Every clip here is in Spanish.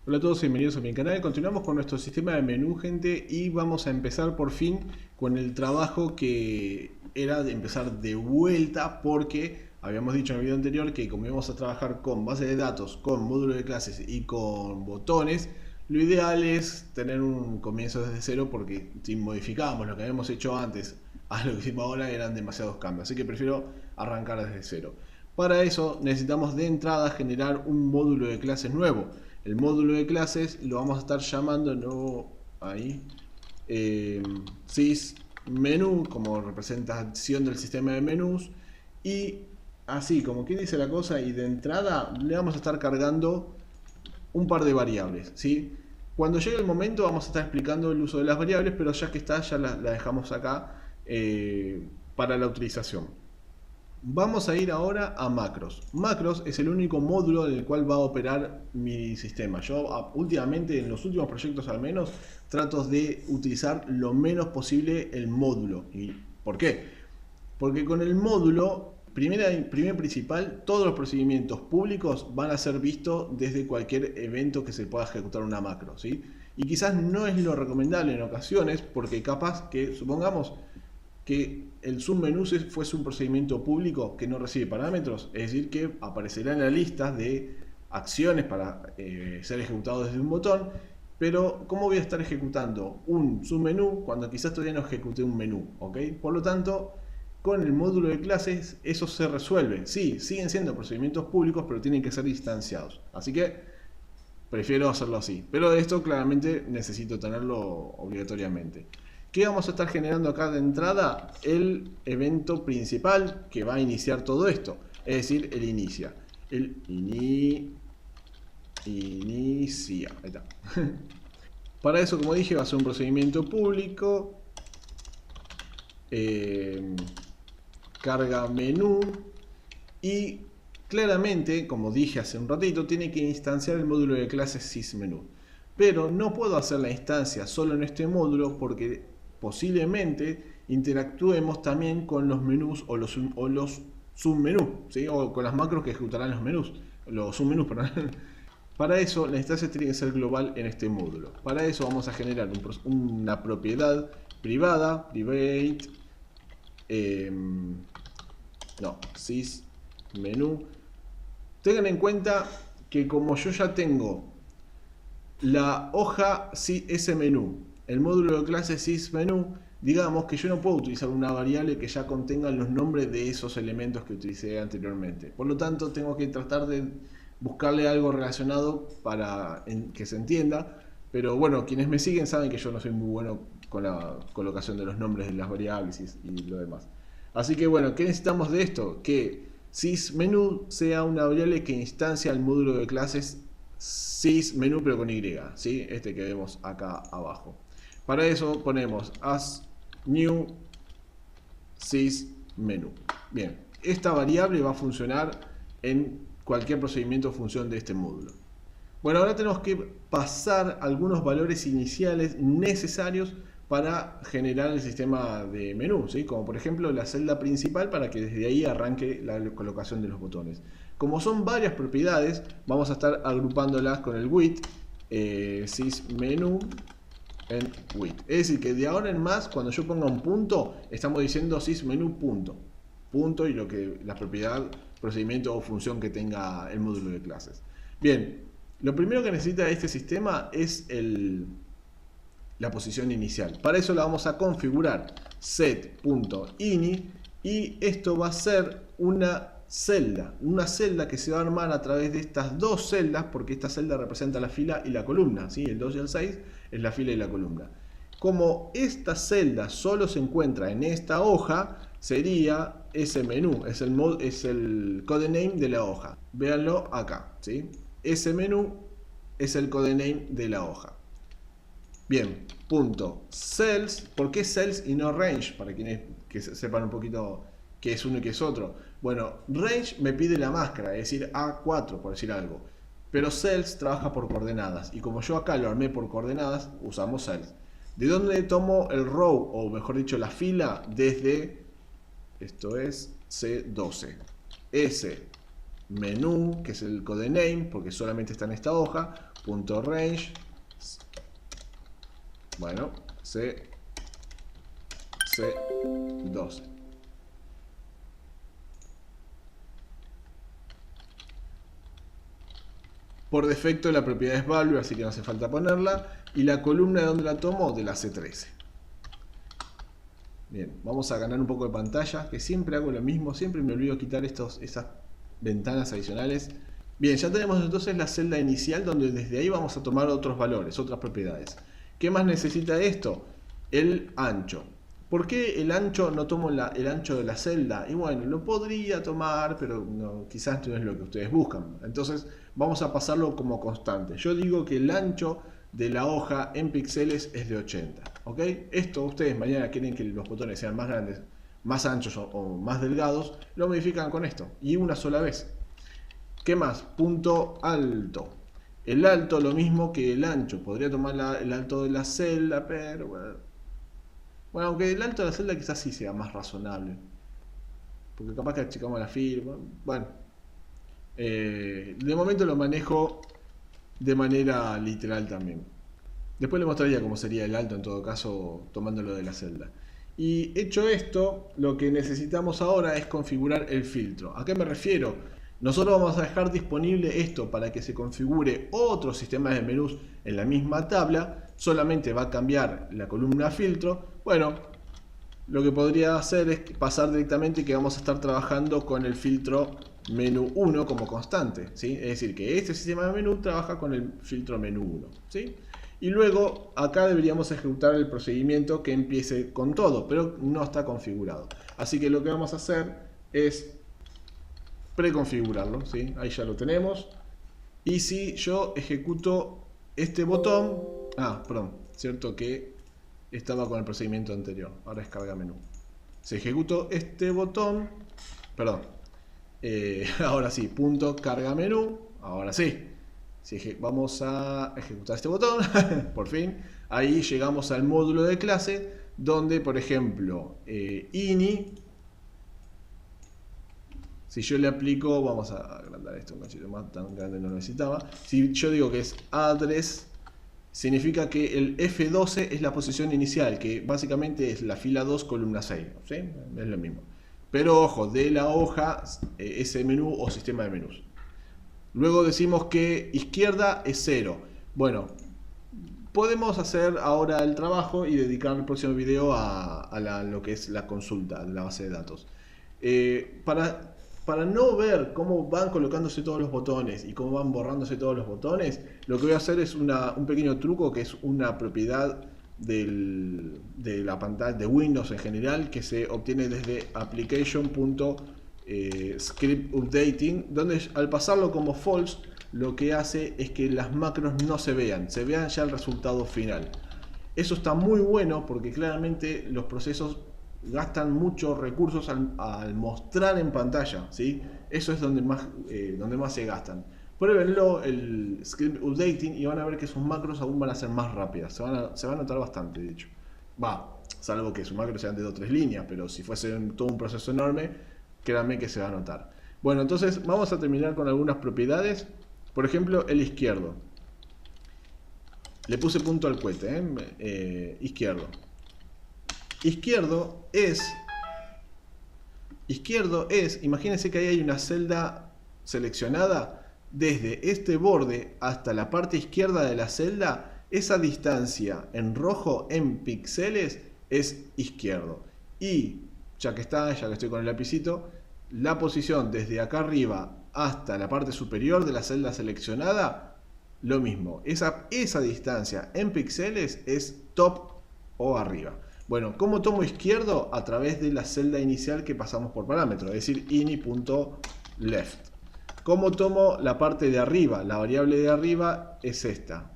Hola a todos, bienvenidos a mi canal. Continuamos con nuestro sistema de menú, gente, y vamos a empezar por fin con el trabajo que era de empezar de vuelta, porque habíamos dicho en el video anterior que como íbamos a trabajar con base de datos, con módulo de clases y con botones, lo ideal es tener un comienzo desde cero, porque si modificábamos lo que habíamos hecho antes a lo que hicimos ahora eran demasiados cambios, así que prefiero arrancar desde cero. Para eso necesitamos de entrada generar un módulo de clases nuevo. El módulo de clases lo vamos a estar llamando sysmenú, como representación del sistema de menús, y así como quien dice la cosa, y de entrada le vamos a estar cargando un par de variables, ¿sí? Cuando llegue el momento vamos a estar explicando el uso de las variables, pero ya que está, ya la dejamos acá para la utilización. Vamos a ir ahora a macros. Macros es el único módulo en el cual va a operar mi sistema. Yo últimamente, en los últimos proyectos al menos, trato de utilizar lo menos posible el módulo. ¿Y por qué? Porque con el módulo, primer principal, todos los procedimientos públicos van a ser vistos desde cualquier evento que se pueda ejecutar una macro, ¿sí? Y quizás no es lo recomendable en ocasiones, porque capaz que, supongamos, que el submenú fuese un procedimiento público que no recibe parámetros, es decir, que aparecerá en la lista de acciones para ser ejecutado desde un botón, pero ¿cómo voy a estar ejecutando un submenú cuando quizás todavía no ejecuté un menú? ¿Ok? Por lo tanto, con el módulo de clases eso se resuelve. Sí, siguen siendo procedimientos públicos, pero tienen que ser instanciados. Así que prefiero hacerlo así. Pero esto claramente necesito tenerlo obligatoriamente. ¿Qué vamos a estar generando acá de entrada? El evento principal que va a iniciar todo esto, es decir, el inicia. El inicia. Ahí está. Para eso, como dije, va a ser un procedimiento público. Carga menú. Y claramente, como dije hace un ratito, tiene que instanciar el módulo de clases sysmenú. Pero no puedo hacer la instancia solo en este módulo porque posiblemente interactuemos también con los menús o los submenús, ¿sí? O con las macros que ejecutarán los submenús, perdón. Para eso la instancia tiene que ser global en este módulo. Para eso vamos a generar una propiedad privada, private, sysmenú. Tengan en cuenta que como yo ya tengo la hoja smenú, el módulo de clase sysmenú, digamos que yo no puedo utilizar una variable que ya contenga los nombres de esos elementos que utilicé anteriormente. Por lo tanto, tengo que tratar de buscarle algo relacionado para que se entienda. Pero bueno, quienes me siguen saben que yo no soy muy bueno con la colocación de los nombres de las variables y lo demás. Así que bueno, ¿qué necesitamos de esto? Que sysmenú sea una variable que instancia el módulo de clases sysmenú, pero con Y, ¿sí? Este que vemos acá abajo. Para eso ponemos as new sysmenú. Bien, esta variable va a funcionar en cualquier procedimiento o función de este módulo. Bueno, ahora tenemos que pasar algunos valores iniciales necesarios para generar el sistema de menú, ¿sí? Como por ejemplo la celda principal, para que desde ahí arranque la colocación de los botones. Como son varias propiedades, vamos a estar agrupándolas con el with, sysmenú en with. Es decir, que de ahora en más, cuando yo ponga un punto, estamos diciendo sysmenú punto. Punto y la propiedad, procedimiento o función que tenga el módulo de clases. Bien, lo primero que necesita este sistema es la posición inicial. Para eso la vamos a configurar set.ini, y esto va a ser una celda que se va a armar a través de estas dos celdas, porque esta celda representa la fila y la columna, ¿sí? El 2 y el 6 es la fila y la columna. Como esta celda solo se encuentra en esta hoja, sería ese menú, es el codename de la hoja. Véanlo acá, ¿sí? Ese menú es el codename de la hoja. Bien, punto cells. ¿Por qué cells y no range? Para quienes que sepan un poquito qué es uno y qué es otro. Bueno, range me pide la máscara, es decir, A4, por decir algo. Pero cells trabaja por coordenadas. Y como yo acá lo armé por coordenadas, usamos cells. ¿De dónde tomo el row, o mejor dicho, la fila? Desde, esto es C12. S menú, que es el codename, porque solamente está en esta hoja, punto range, bueno, C12. Por defecto la propiedad es value, así que no hace falta ponerla. Y la columna de donde la tomo, de la C13. Bien, vamos a ganar un poco de pantalla, que siempre hago lo mismo, siempre me olvido quitar esas ventanas adicionales. Bien, ya tenemos entonces la celda inicial, donde desde ahí vamos a tomar otros valores, otras propiedades. ¿Qué más necesita esto? El ancho. ¿Por qué el ancho no tomo el ancho de la celda? Y bueno, lo podría tomar, pero no, quizás no es lo que ustedes buscan. Entonces vamos a pasarlo como constante. Yo digo que el ancho de la hoja en píxeles es de 80. ¿Ok? Esto ustedes mañana quieren que los botones sean más grandes, más anchos o más delgados, lo modifican con esto. Y una sola vez. ¿Qué más? Punto alto. El alto lo mismo que el ancho. Podría tomar el alto de la celda, pero bueno, aunque el alto de la celda quizás sí sea más razonable. Porque capaz que achicamos la firma. Bueno. De momento lo manejo de manera literal también. Después le mostraría cómo sería el alto en todo caso tomándolo de la celda. Y hecho esto, lo que necesitamos ahora es configurar el filtro. ¿A qué me refiero? Nosotros vamos a dejar disponible esto para que se configure otro sistema de menús en la misma tabla. Solamente va a cambiar la columna filtro. Bueno, lo que podría hacer es pasar directamente que vamos a estar trabajando con el filtro menú 1 como constante, ¿sí? Es decir, que este sistema de menú trabaja con el filtro menú 1, ¿sí? Y luego acá deberíamos ejecutar el procedimiento que empiece con todo, pero no está configurado. Así que lo que vamos a hacer es preconfigurarlo, ¿sí? Ahí ya lo tenemos. Y si yo ejecuto este botón, perdón, cierto que estaba con el procedimiento anterior, ahora es carga menú. Si ejecuto este botón, perdón, ahora sí, punto carga menú, ahora sí. Si vamos a ejecutar este botón, por fin, ahí llegamos al módulo de clase, donde por ejemplo, ini, si yo le aplico, vamos a agrandar esto un cachito más, tan grande no lo necesitaba. Si yo digo que es address, significa que el F12 es la posición inicial, que básicamente es la fila 2, columna 6, ¿sí? Es lo mismo. Pero ojo, de la hoja, ese menú o sistema de menús. Luego decimos que izquierda es 0. Bueno, podemos hacer ahora el trabajo y dedicar el próximo video a lo que es la consulta de la base de datos. Para no ver cómo van colocándose todos los botones y cómo van borrándose todos los botones, lo que voy a hacer es un pequeño truco que es una propiedad de la pantalla de Windows en general que se obtiene desde application.scriptUpdating, donde al pasarlo como false lo que hace es que las macros no se vean ya el resultado final. Eso está muy bueno porque claramente los procesos gastan muchos recursos al mostrar en pantalla, ¿sí? Eso es donde más se gastan. Pruébenlo el script updating y van a ver que sus macros aún van a ser más rápidas. Se va a notar bastante, de hecho. Salvo que sus macros sean de 2 o 3 líneas, pero si fuese todo un proceso enorme, créanme que se va a notar. Bueno, entonces vamos a terminar con algunas propiedades. Por ejemplo, el izquierdo. Le puse punto al cohete, izquierdo. Izquierdo es, imagínense que ahí hay una celda seleccionada, desde este borde hasta la parte izquierda de la celda, esa distancia en rojo en píxeles es izquierdo. Y ya que estoy con el lapicito, la posición desde acá arriba hasta la parte superior de la celda seleccionada, lo mismo. Esa distancia en píxeles es top o arriba. Bueno, ¿cómo tomo izquierdo? A través de la celda inicial que pasamos por parámetro, es decir, ini.left. ¿Cómo tomo la parte de arriba? La variable de arriba es esta.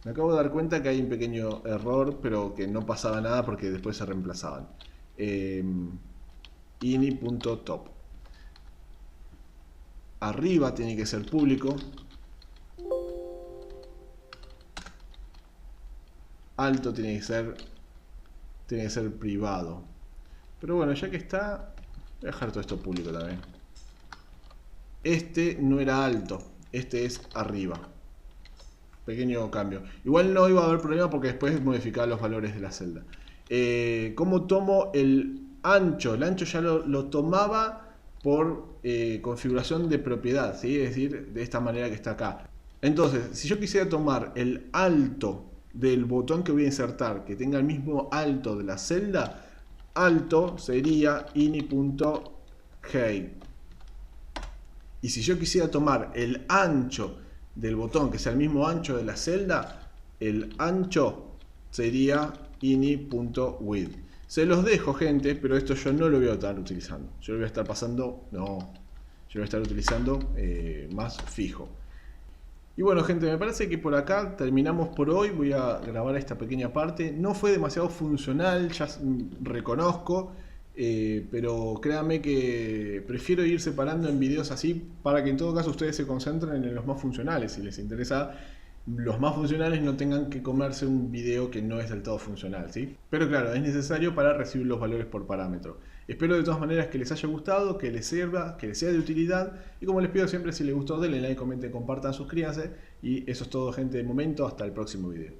Me acabo de dar cuenta que hay un pequeño error, pero que no pasaba nada porque después se reemplazaban. Ini.top. Arriba tiene que ser público. Alto tiene que ser privado. Pero bueno, ya que está, voy a dejar todo esto público también. este no era alto, este es arriba. Pequeño cambio. Igual no iba a haber problema porque después modificaba los valores de la celda. ¿Cómo tomo el ancho? El ancho ya lo tomaba por configuración de propiedad, ¿sí? Es decir, de esta manera que está acá. Entonces, si yo quisiera tomar el alto del botón que voy a insertar, que tenga el mismo alto de la celda, alto sería ini.height. Y si yo quisiera tomar el ancho del botón, que sea el mismo ancho de la celda, el ancho sería ini.width. Se los dejo, gente, pero esto yo no lo voy a estar utilizando. Yo lo voy a estar pasando, no, yo lo voy a estar utilizando más fijo. Y bueno, gente, me parece que por acá terminamos por hoy. Voy a grabar esta pequeña parte. No fue demasiado funcional, ya reconozco. Pero créanme que prefiero ir separando en videos así para que en todo caso ustedes se concentren en los más funcionales. Si les interesa los más funcionales, no tengan que comerse un video que no es del todo funcional, ¿sí? Pero claro, es necesario para recibir los valores por parámetro. Espero de todas maneras que les haya gustado, que les sirva, que les sea de utilidad. Y como les pido siempre, si les gustó, denle like, comenten, compartan, suscríbanse. Y eso es todo, gente, de momento. Hasta el próximo video.